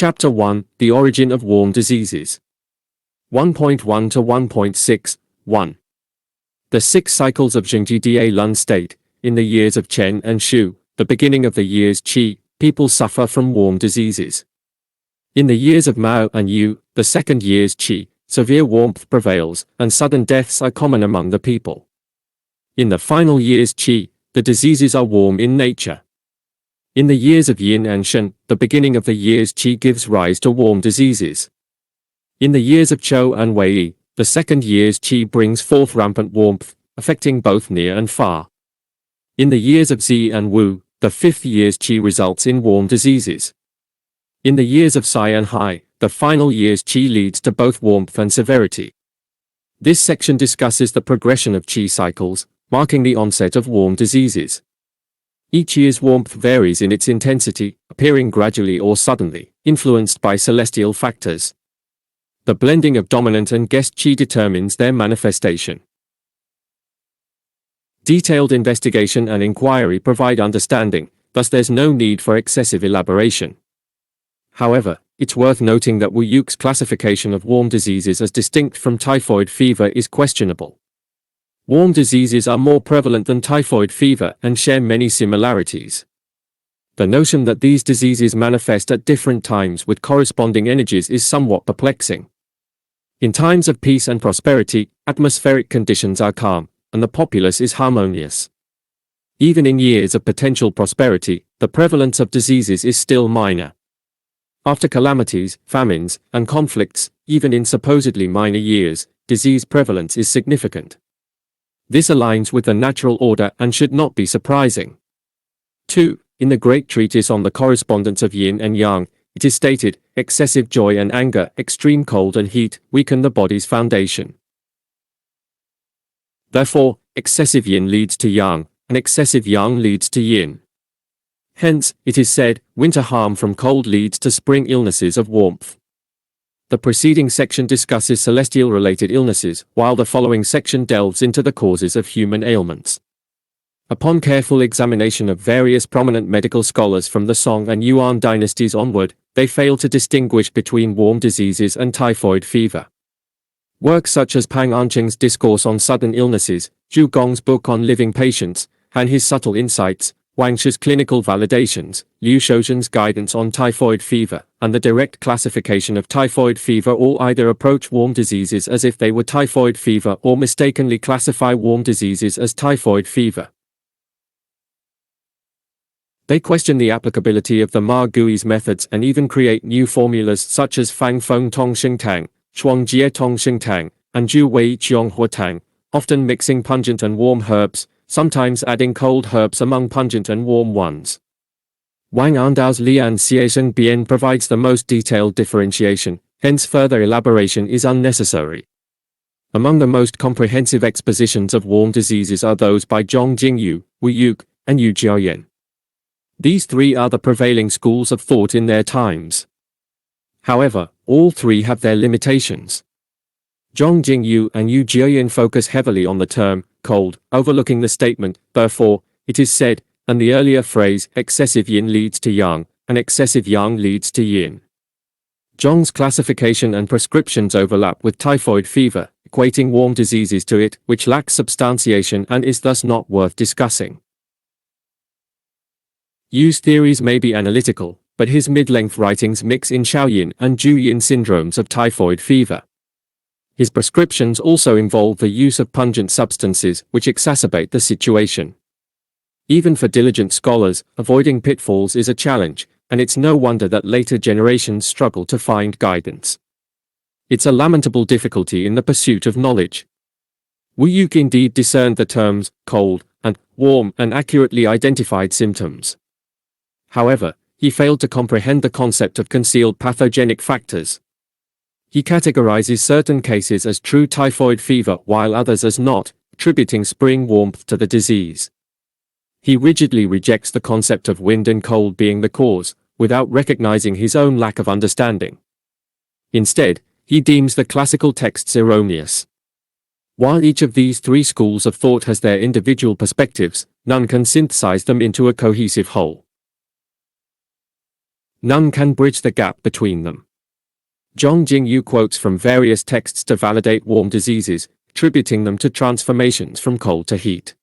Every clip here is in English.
Chapter 1: The Origin of Warm Diseases. 1.1 to 1.6. 1. The 6 cycles of Zhengji Da Lun state. In the years of Chen and Shu, the beginning of the years Qi, people suffer from warm diseases. In the years of Mao and You, the second years Qi, severe warmth prevails, and sudden deaths are common among the people. In the final years Qi, the diseases are warm in nature. In the years of Yin and Shen, the beginning of the years Qi gives rise to warm diseases. In the years of Chou and Wei, the second years Qi brings forth rampant warmth, affecting both near and far. In the years of Zi and Wu, the fifth years Qi results in warm diseases. In the years of Sai and Hai, the final years Qi leads to both warmth and severity. This section discusses the progression of Qi cycles, marking the onset of warm diseases. Each year's warmth varies in its intensity, appearing gradually or suddenly, influenced by celestial factors. The blending of dominant and guest Qi determines their manifestation. Detailed investigation and inquiry provide understanding, thus there's no need for excessive elaboration. However, it's worth noting that Wu Youke's classification of warm diseases as distinct from typhoid fever is questionable. Warm diseases are more prevalent than typhoid fever and share many similarities. The notion that these diseases manifest at different times with corresponding energies is somewhat perplexing. In times of peace and prosperity, atmospheric conditions are calm, and the populace is harmonious. Even in years of potential prosperity, the prevalence of diseases is still minor. After calamities, famines, and conflicts, even in supposedly minor years, disease prevalence is significant. This aligns with the natural order and should not be surprising. 2. In the great treatise on the correspondence of yin and yang, it is stated, excessive joy and anger, extreme cold and heat, weaken the body's foundation. Therefore, excessive yin leads to yang, and excessive yang leads to yin. Hence, it is said, winter harm from cold leads to spring illnesses of warmth. The preceding section discusses celestial-related illnesses, while the following section delves into the causes of human ailments. Upon careful examination of various prominent medical scholars from the Song and Yuan dynasties onward, they fail to distinguish between warm diseases and typhoid fever. Works such as Pang Anqing's Discourse on Sudden Illnesses, Zhu Gong's book on living patients, and his subtle insights, Wang Shi's clinical validations, Liu Shouzhen's guidance on typhoid fever, and the direct classification of typhoid fever all either approach warm diseases as if they were typhoid fever or mistakenly classify warm diseases as typhoid fever. They question the applicability of the Ma Gui's methods and even create new formulas such as Fang Feng Tong Xing Tang, Shuang Jie Tong Xing Tang, and Zhu Wei Qiong Hua Tang, often mixing pungent and warm herbs, sometimes adding cold herbs among pungent and warm ones. Wang Andao's Lian Xiezheng Bian provides the most detailed differentiation, hence further elaboration is unnecessary. Among the most comprehensive expositions of warm diseases are those by Zhong Jingyu, Wu Youke, and Yu Jiaoyan. These three are the prevailing schools of thought in their times. However, all three have their limitations. Zhong Jingyu and Yu Jiaoyan focus heavily on the term cold, overlooking the statement, therefore, it is said, and the earlier phrase, excessive yin leads to yang, and excessive yang leads to yin. Zhong's classification and prescriptions overlap with typhoid fever, equating warm diseases to it, which lacks substantiation and is thus not worth discussing. Yu's theories may be analytical, but his mid-length writings mix in Shaoyin and Juyin syndromes of typhoid fever. His prescriptions also involve the use of pungent substances which exacerbate the situation. Even for diligent scholars, avoiding pitfalls is a challenge, and it's no wonder that later generations struggle to find guidance. It's a lamentable difficulty in the pursuit of knowledge. Wu Youke indeed discerned the terms cold and warm and accurately identified symptoms. However, he failed to comprehend the concept of concealed pathogenic factors. He categorizes certain cases as true typhoid fever while others as not, attributing spring warmth to the disease. He rigidly rejects the concept of wind and cold being the cause, without recognizing his own lack of understanding. Instead, he deems the classical texts erroneous. While each of these three schools of thought has their individual perspectives, none can synthesize them into a cohesive whole. None can bridge the gap between them. Zhengji quotes from various texts to validate warm diseases, attributing them to transformations from cold to heat.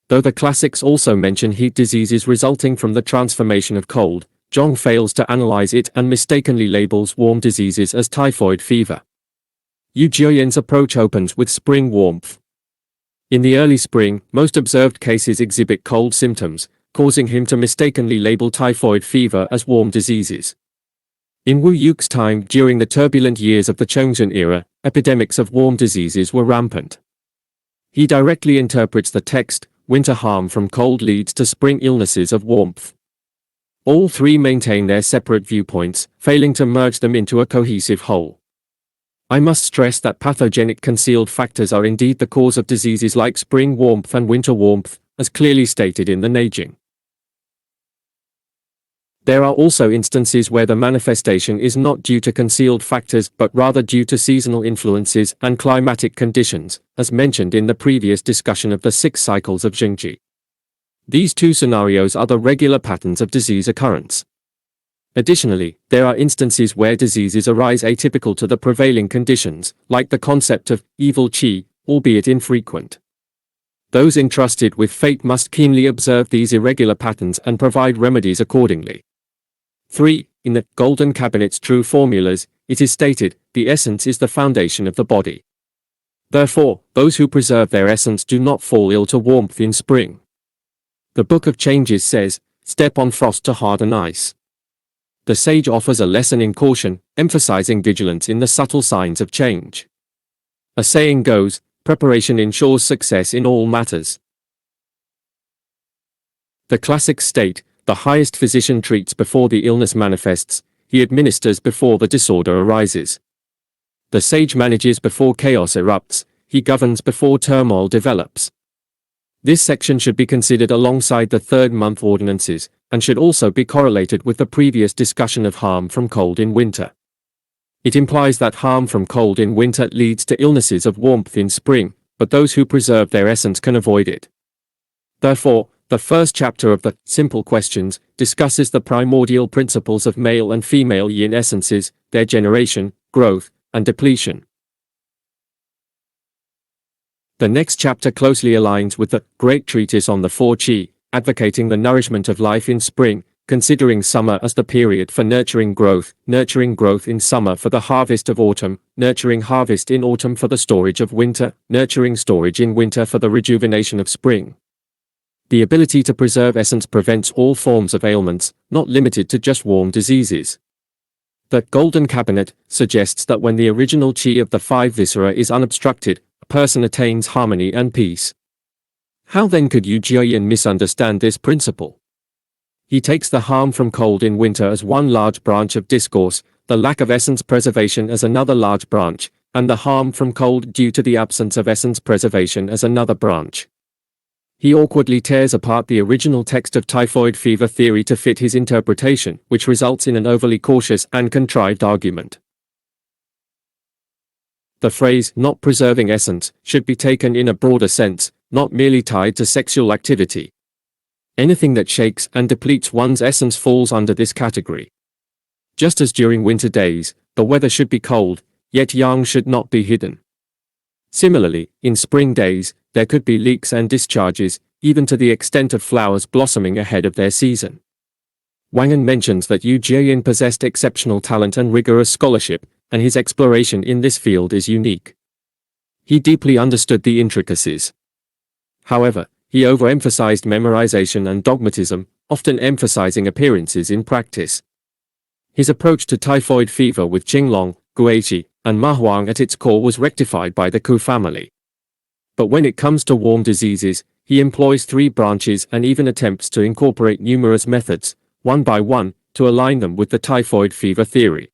Though the classics also mention heat diseases resulting from the transformation of cold, Zhong fails to analyze it and mistakenly labels warm diseases as typhoid fever. Yu Jian's approach opens with spring warmth. In the early spring, most observed cases exhibit cold symptoms, causing him to mistakenly label typhoid fever as warm diseases. In Wu Youke's time, during the turbulent years of the Chongzhen era, epidemics of warm diseases were rampant. He directly interprets the text, winter harm from cold leads to spring illnesses of warmth. All three maintain their separate viewpoints, failing to merge them into a cohesive whole. I must stress that pathogenic concealed factors are indeed the cause of diseases like spring warmth and winter warmth, as clearly stated in the Neijing. There are also instances where the manifestation is not due to concealed factors but rather due to seasonal influences and climatic conditions, as mentioned in the previous discussion of the 6 cycles of Zhengji. These two scenarios are the regular patterns of disease occurrence. Additionally, there are instances where diseases arise atypical to the prevailing conditions, like the concept of evil qi, albeit infrequent. Those entrusted with fate must keenly observe these irregular patterns and provide remedies accordingly. 3. In the Golden Cabinet's True Formulas, it is stated, the essence is the foundation of the body. Therefore, those who preserve their essence do not fall ill to warmth in spring. The Book of Changes says, step on frost to harden ice. The sage offers a lesson in caution, emphasizing vigilance in the subtle signs of change. A saying goes, preparation ensures success in all matters. The classics state, the highest physician treats before the illness manifests, he administers before the disorder arises. The sage manages before chaos erupts, he governs before turmoil develops. This section should be considered alongside the third-month ordinances, and should also be correlated with the previous discussion of harm from cold in winter. It implies that harm from cold in winter leads to illnesses of warmth in spring, but those who preserve their essence can avoid it. Therefore, the first chapter of the Simple Questions discusses the primordial principles of male and female yin essences, their generation, growth, and depletion. The next chapter closely aligns with the Great Treatise on the Four Qi, advocating the nourishment of life in spring, considering summer as the period for nurturing growth in summer for the harvest of autumn, nurturing harvest in autumn for the storage of winter, nurturing storage in winter for the rejuvenation of spring. The ability to preserve essence prevents all forms of ailments, not limited to just warm diseases. The Golden Cabinet suggests that when the original qi of the 5 viscera is unobstructed, a person attains harmony and peace. How then could Yu Jian misunderstand this principle? He takes the harm from cold in winter as one large branch of discourse, the lack of essence preservation as another large branch, and the harm from cold due to the absence of essence preservation as another branch. He awkwardly tears apart the original text of typhoid fever theory to fit his interpretation, which results in an overly cautious and contrived argument. The phrase, not preserving essence, should be taken in a broader sense, not merely tied to sexual activity. Anything that shakes and depletes one's essence falls under this category. Just as during winter days, the weather should be cold, yet yang should not be hidden. Similarly, in spring days, there could be leaks and discharges, even to the extent of flowers blossoming ahead of their season. Wang mentions that Yu Jian possessed exceptional talent and rigorous scholarship, and his exploration in this field is unique. He deeply understood the intricacies. However, he overemphasized memorization and dogmatism, often emphasizing appearances in practice. His approach to typhoid fever with Qinglong, Guiqi, and Mahuang at its core was rectified by the Ku family. But when it comes to warm diseases, he employs 3 branches and even attempts to incorporate numerous methods, one by one, to align them with the typhoid fever theory.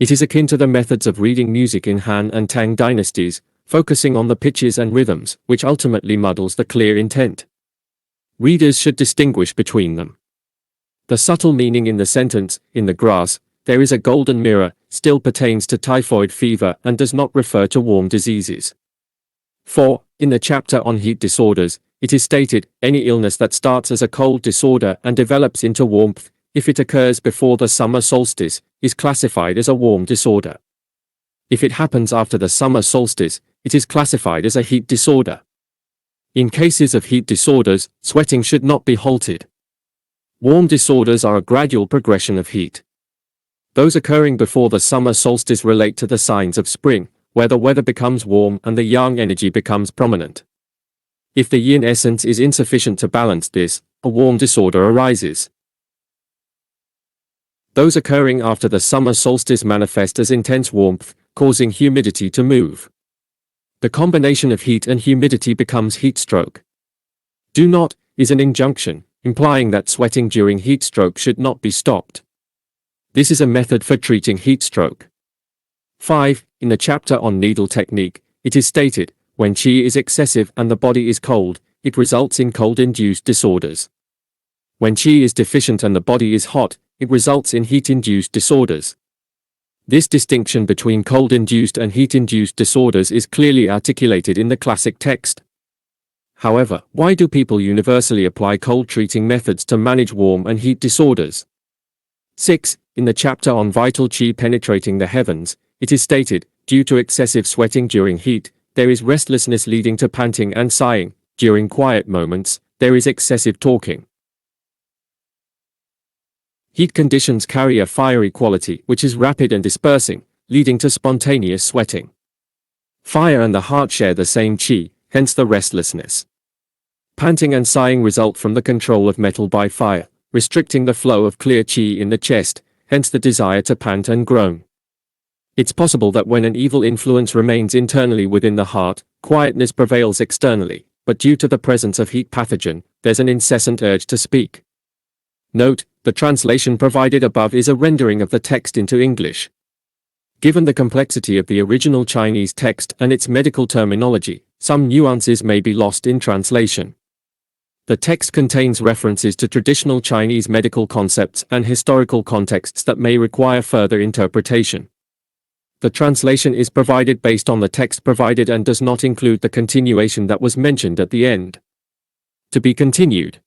It is akin to the methods of reading music in Han and Tang dynasties, focusing on the pitches and rhythms, which ultimately muddles the clear intent. Readers should distinguish between them. The subtle meaning in the sentence, in the grass, there is a golden mirror, still pertains to typhoid fever and does not refer to warm diseases. 4. In the chapter on heat disorders, it is stated, any illness that starts as a cold disorder and develops into warmth, if it occurs before the summer solstice, is classified as a warm disorder. If it happens after the summer solstice, it is classified as a heat disorder. In cases of heat disorders, sweating should not be halted. Warm disorders are a gradual progression of heat. Those occurring before the summer solstice relate to the signs of spring, where the weather becomes warm and the yang energy becomes prominent. If the yin essence is insufficient to balance this, a warm disorder arises. Those occurring after the summer solstice manifest as intense warmth, causing humidity to move. The combination of heat and humidity becomes heat stroke. Do not is an injunction, implying that sweating during heat stroke should not be stopped. This is a method for treating heat stroke. 5. In the chapter on needle technique, it is stated, when qi is excessive and the body is cold, it results in cold-induced disorders. When qi is deficient and the body is hot, it results in heat-induced disorders. This distinction between cold-induced and heat-induced disorders is clearly articulated in the classic text. However, why do people universally apply cold-treating methods to manage warm and heat disorders? 6. In the chapter on vital qi penetrating the heavens, it is stated, due to excessive sweating during heat, there is restlessness leading to panting and sighing. During quiet moments, there is excessive talking. Heat conditions carry a fiery quality which is rapid and dispersing, leading to spontaneous sweating. Fire and the heart share the same qi, hence the restlessness. Panting and sighing result from the control of metal by fire, restricting the flow of clear qi in the chest, hence the desire to pant and groan. It's possible that when an evil influence remains internally within the heart, quietness prevails externally, but due to the presence of heat pathogen, there's an incessant urge to speak. Note, the translation provided above is a rendering of the text into English. Given the complexity of the original Chinese text and its medical terminology, some nuances may be lost in translation. The text contains references to traditional Chinese medical concepts and historical contexts that may require further interpretation. The translation is provided based on the text provided and does not include the continuation that was mentioned at the end. To be continued.